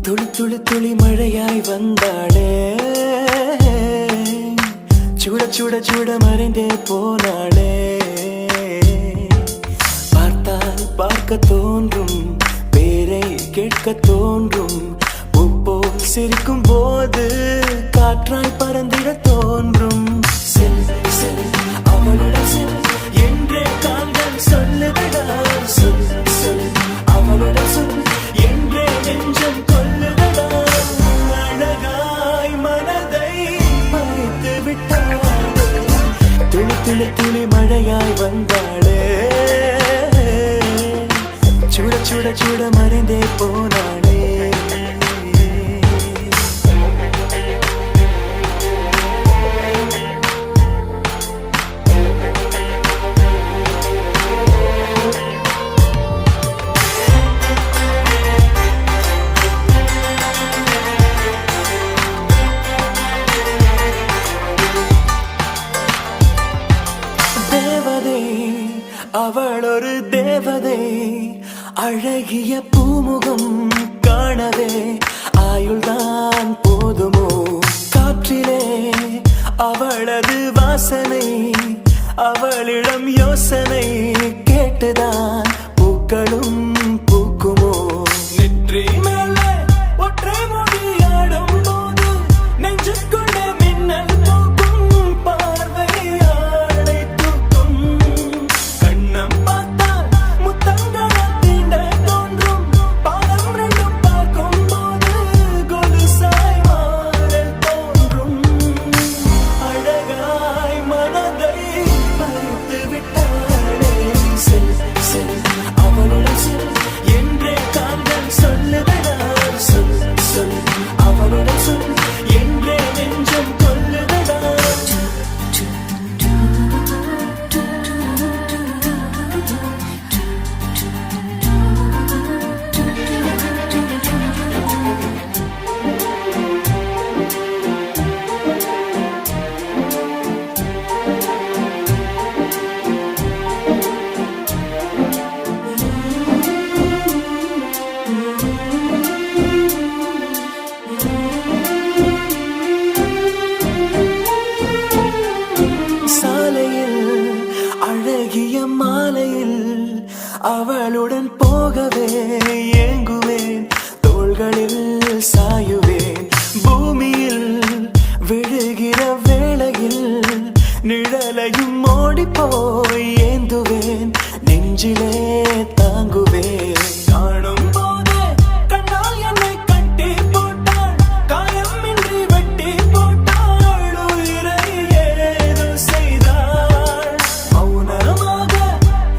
துளி துளி துளி மழையாய் வந்தாளே, சுட சுட சுட மறைந்தே போனாளே. பார்த்தால் பார்க்க தோன்றும், பேரை கேட்க தோன்றும். பூப்போல் சிரிக்கும் போது காற்றாய் பறந்திட தோன்றும். செல் செல் அவளுடன் செல் என்றே கால்கள் சொல்லுதடா. சொல் சொல் அவளுடன் சொல் என்றே நெஞ்சம் கொல்லுதடா. அழகாய் மனதை மறைத்து விட்டாளே, துளி துளி துளி மழையாய் வந்தாளே. சுட சுட சுட மறைந்தே போனாளே. அவள் ஒரு தேவதை, அழகிய பூமுகம் காணவே ஆயுள்தான் போதுமோ. காற்றிலே அவளது வாசனை, அவளிடம் யோசனை கேட்டுதான் பூக்களும் பூக்குமோ. நெற்றி மேலே ஒற்றை மொழியாடும் போது நெஞ்சுக்குள்ள மின்னல் போக்கும். பார்வையாடை தூக்கும், கண்ணம் பார்த்தால் முத்தங்கள் தீண்ட தோன்றும். பாதம் ரெண்டும் பார்க்கும் போது கொலுசாய் மாற தோன்றும். அழகாய் மனதை பறித்து விட்டாளே. செல் செல் அவளுடன் செல் என்றே கால்கள் சொல்லுதடா. சொல் சொல் அவளுடன் சொல் என்றே நெஞ்சம் கொல்லுதடா. சாலையில் அழகிய மாலையில் அவளுடன் போகவே ஏங்குவேன். தோள்களில் சாயுவேன். பூமியில் விழுகிற வேளையில் நிழலையும் ஓடிப்போய் ஏந்துவேன். நெஞ்சிலே தாங்குவேன். காணும் போதே கண்ணால் என்னை கட்டி போட்டாள். காயமின்றி வெட்டி போட்டாள். உயிரை ஏதோ செய்தாள். மௌனமாக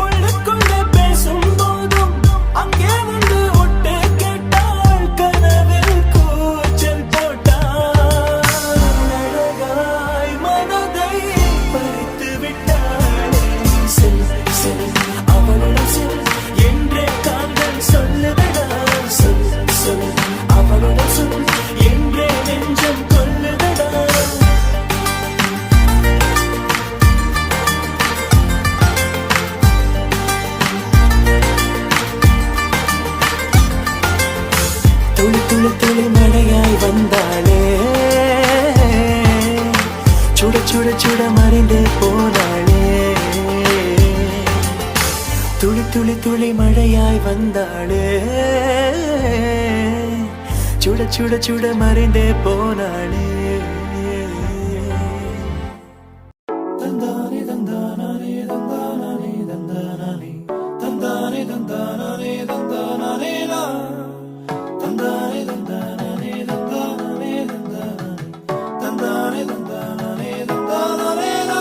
உள்ளுக்குள்ளே பேசும் போதும் அங்கே வந்து ஒட்டு கேட்டாள். கனவில் கூச்சல் போட்டாள். அழகாய் மனதை பறித்து விட்டாளே. செல் செல் அவளுடன் செல் என்றே கால்கள் சொல்லுதடா. சொல் சொல் அவளுடன் சொல் என்றே நெஞ்சம் கொல்லுதடா. துளி துளி துளி மழையாய் வந்தாளே, சுட சுட சுட மறைந்தே போனாளே. துளி துளி துளி மழையாய் வந்தாளே, சுட சுட சுட மறைந்தே போனாளே. தந்தானே தந்தானே தந்தானே தந்தானே தந்தானே தந்தானே தந்தானே தந்தானே தந்தானே தந்தானே தந்தானே தந்தானே தந்தானே.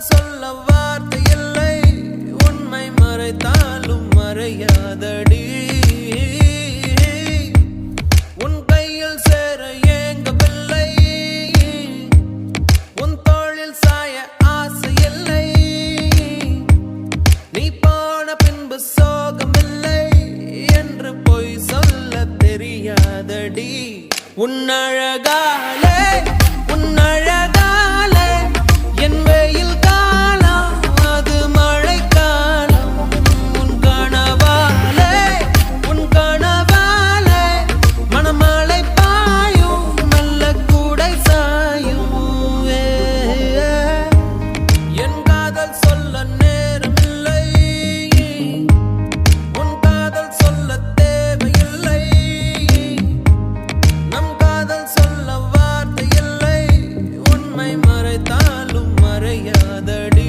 காதல் சொல்ல வார்த்தை இல்லை, உண்மை மறைத்தாலும் மறையாதடி. உன் கையில் சேர ஏங்கவில்லை, உன் தோளில் சாய ஆசை இல்லை. நீ போன பின்பு சோகமில்லை என்று பொய் சொல்ல தெரியாதடி. உன் அழகாலே உன் அழகாலே என் வெயில் காலம் அது மழை காலம். உன் கனவாலே மணமழை பாயும் மெல்ல கூடை சாயும். என் காதல் சொல்ல நேரமில்லை, உன் காதல் சொல்ல தேவையில்லை. நம் காதல் சொல்ல வார்த்தை இல்லை, உண்மை மறைத்தாலும் மறையாதடி.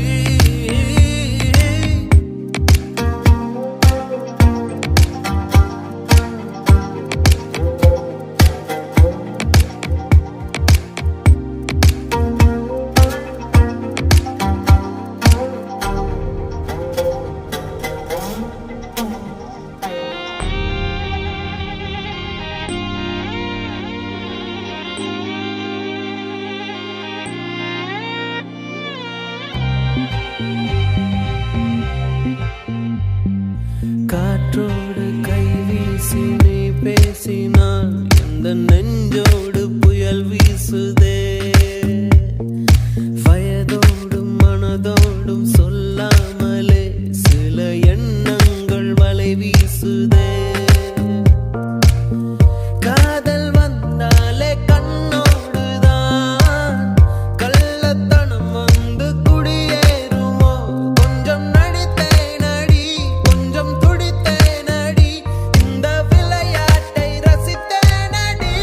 காற்றோடு கை வீசி நீ பேசினான், எந்த நெஞ்சோடு புயல் வீசுதே. வயதோடும் மனதோடும் சொல்லாமலே சில எண்ணங்கள் வலை வீசுதே. காதல் வந்தாலே கண்ணோடுதான் கள்ளத்தனம் வந்து குடியேறுமோ. கொஞ்சம் நடித்தேனடி, கொஞ்சம் துடித்தேனடி, இந்த விளையாட்டை ரசித்தேனடி.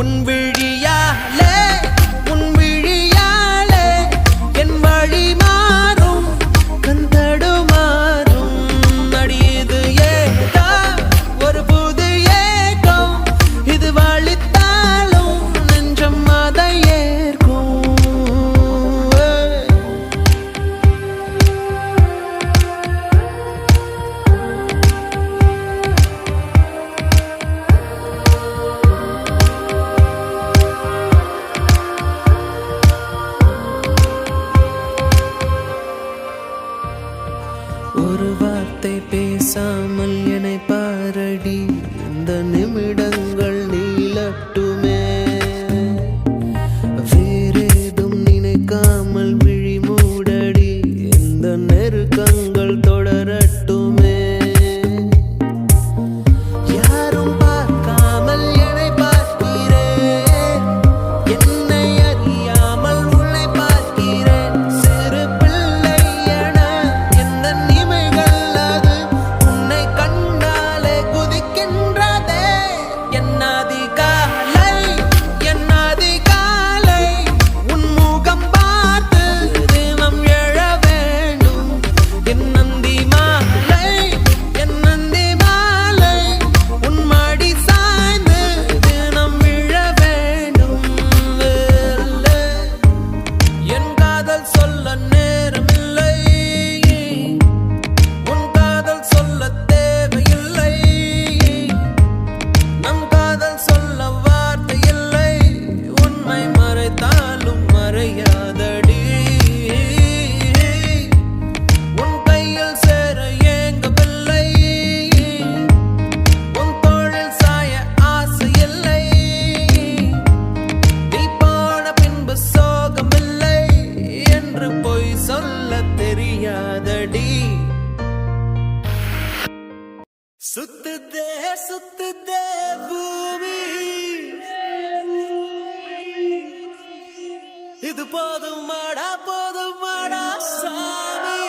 உன் விழியாலே என் வழி மாறும், கண் தடுமாறும். அடி இது ஏதோ ஒரு புது ஏக்கம், இது வலித்தாலும் நெஞ்சம் அதை ஏற்கும். ஒரு வார்த்தை பேசாமல் என்னை பாரடி, இந்த நிமிடங்கள் நீளட்டுமே. வேறேதும் நினைக்காமல் விழி மூடடி, இந்த நெருக்கங்கள் தொடரட்டுமே. யாரும் பார்க்காமல் என்னை பார்க்கிறேன், என்னை அறியாமல் உன்னை பார்க்கிறேன். சிறு பிள்ளை என எந்த நிமைகள் அது உன்னை கண்டாலே குதிக்கின்றதே. என் அதிகாலை உன் முகம் பார்த்து தினம் எழ வேண்டும். என் நந்தி மாலை உன் மடி சாய்ந்து தினம் விழ வேண்டும். என் காதல் சொல்ல நேரமில்லை, உன் காதல் சொல்ல தேவையில்லை. நம் காதல் சொல்ல வார்த்தை இல்லை, உண்மை மறைத்தாலும் மறையாதடி. உன் கையில் சேர ஏங்கவில்லை, உன் தோளில் சாய ஆசை இல்லை. நீ போன பின்பு சோகமில்லை என்று பொய் சொல்ல தெரியாதடி. சுத்துதே பூமி, இது போதும் மாடா சாமி.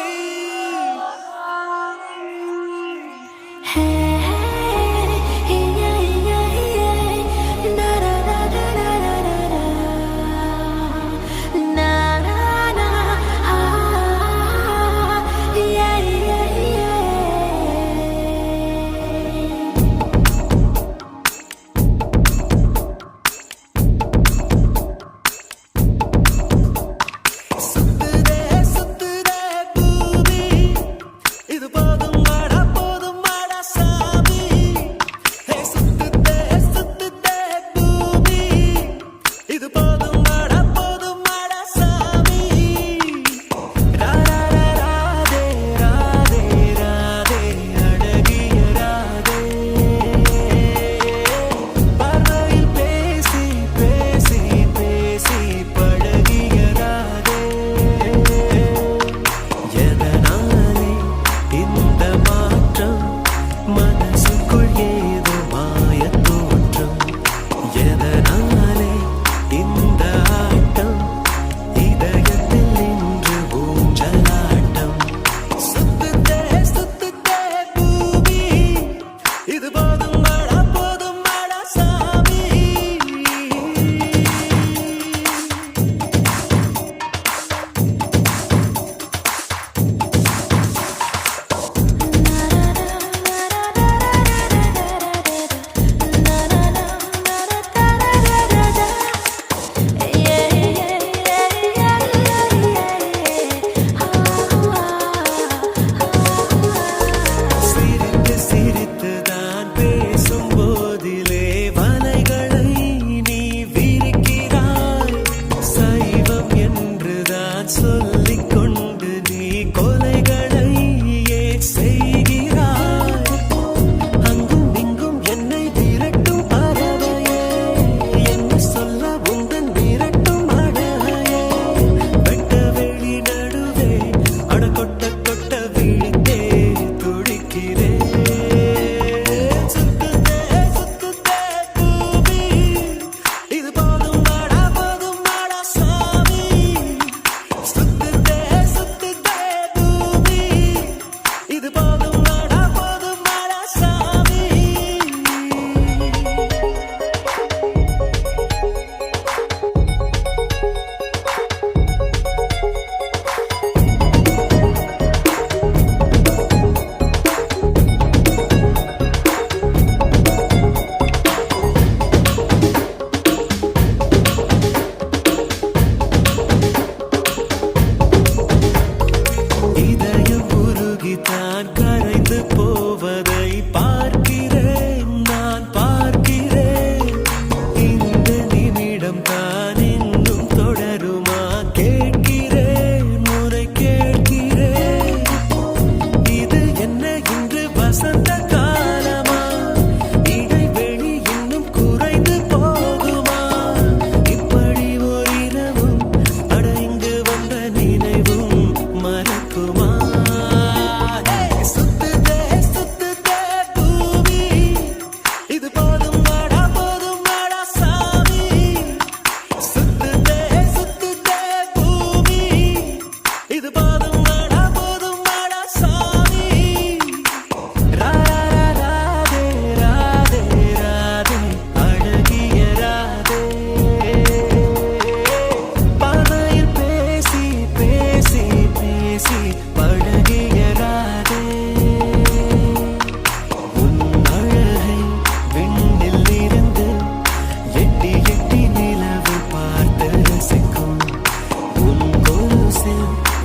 சுத்துதே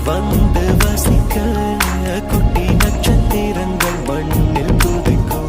வந்து வசிக்க குட்டி நட்சத்திரங்கள் மண்ணில் துதிக்கும்.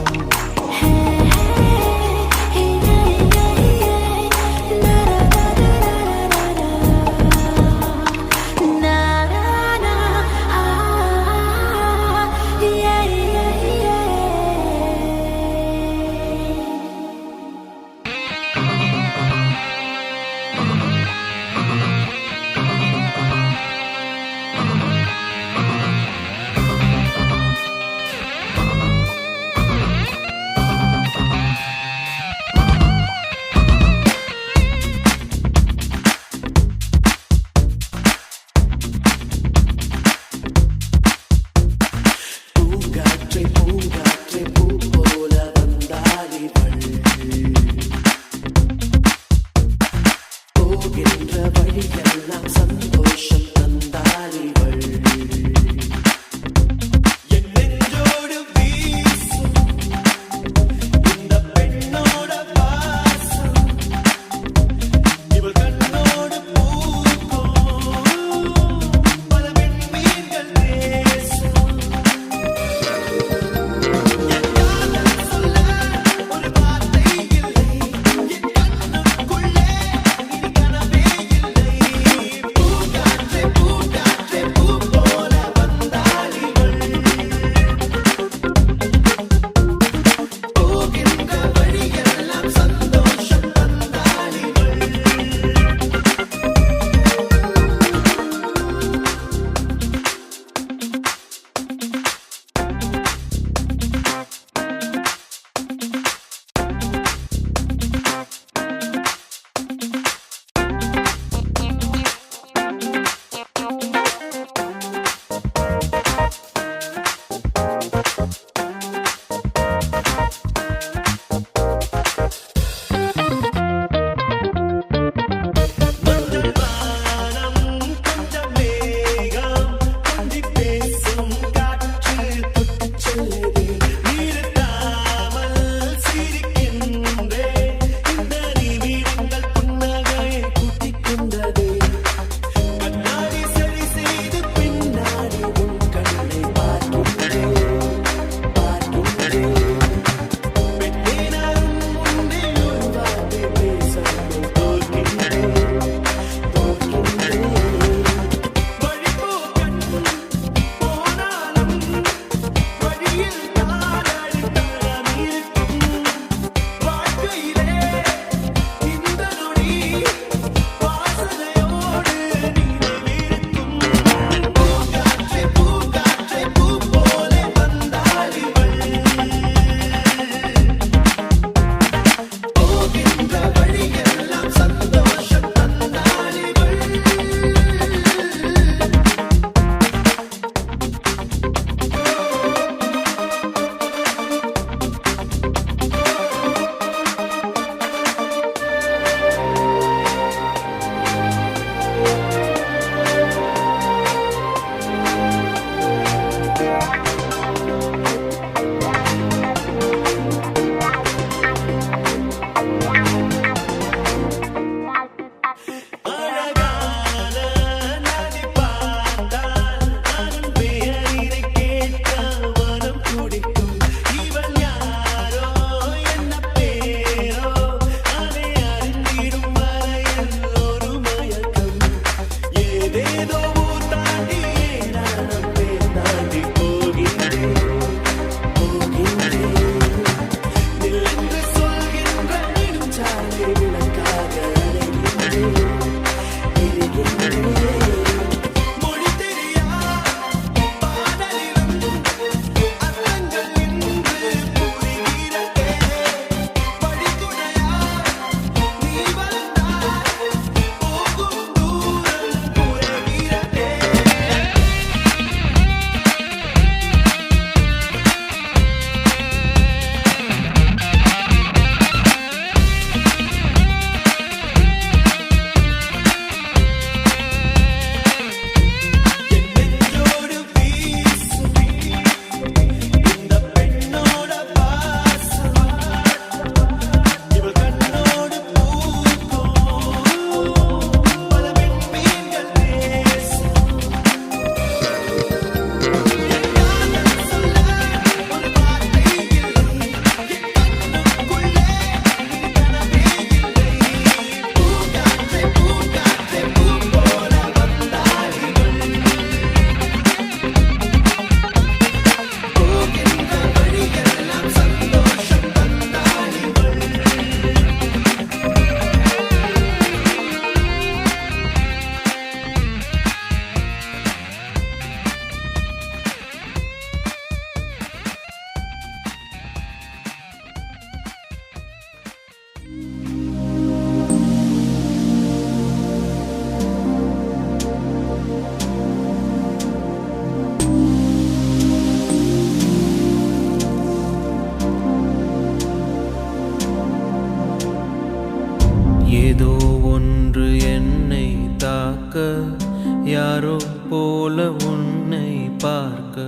போல உன்னை பார்க்க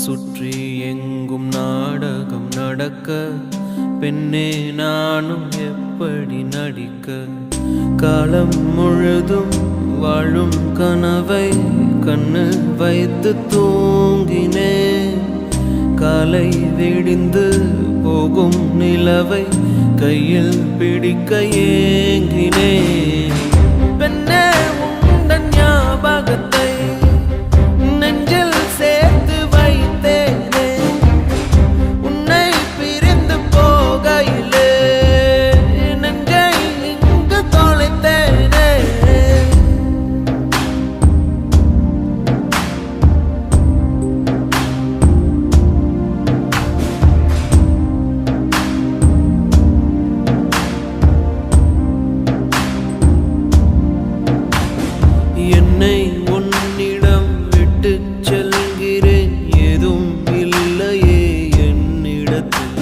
சுற்றி எங்கும் நாடகம் நடக்க பெண்ணே நானும் எப்படி நடிக்க காலம் முழுதும் வாழும் கனவை கண்ணு வைத்து தூங்கினேன் காலை விடிந்து போகும் நிலவை கையில் பிடிக்க ஏங்கினேன் பெண்ணே உந்தன் ஞாபகத்தை நெஞ்சில் சேர்த்து வைத்தேனே உன்னை பிரிந்து போகையிலே நெஞ்சை இங்கு தொலைத்தேனே என்னை உன்னிடம் விட்டு செல்கிறேன் ஏதும் இல்லையே என்னிடத்தில்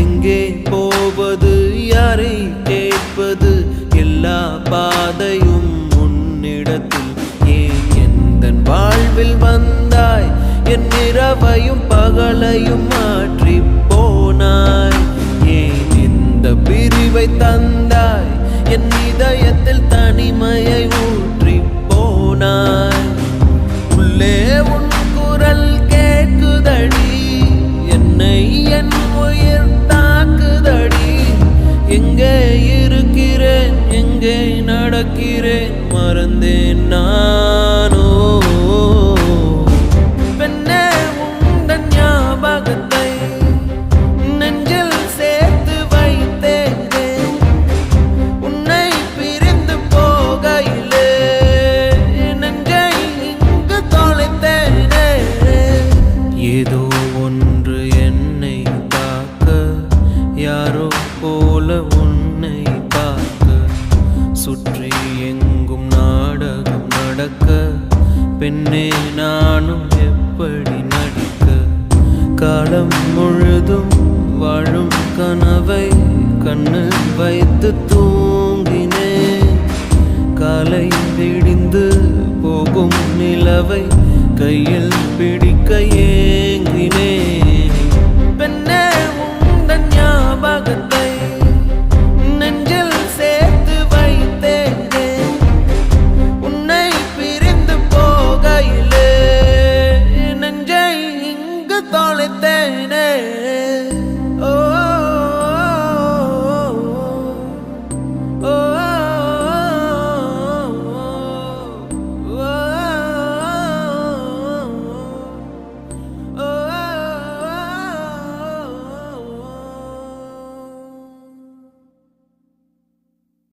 எங்கே போவது யாரை கேட்பது எல்லா பாதையும் உன்னிடத்தில் ஏன் எந்தன் வாழ்வில் வந்தாய் என் இரவையும் பகலையும் மாற்றி போனாய் ஏன் இந்த பிரிவை தந்தாய் என் இதயத்தில் தனிமையை ஊற்றி போனாய் உள்ளே உன் குரல் கேட்குதடி என்னை என் உயிர் தாக்குதடி எங்கே இருக்கிறேன் எங்கே நடக்கிறேன் மறந்தேன் நானோ பெண்ணே உந்தன் ஞாபகத்தை நெஞ்சில் சேர்த்து வைத்தேனே உன்னை பிரிந்து போகையிலே நெஞ்சை இங்கு தொலைத்தேனே ஏதோ ஒன்று என்னை தாக்க யாரோ போல உன்னை பார்க்க சுற்றி எங்கும் நாடகம் நடக்க பெண்ணே நானும் எப்படி நடிக்க காலம் முழுதும் வாழும் கனவை கண்ணு வைத்து தூங்கினேன் காலை விடிந்து போகும் நிலவை கையில் பிடிக்க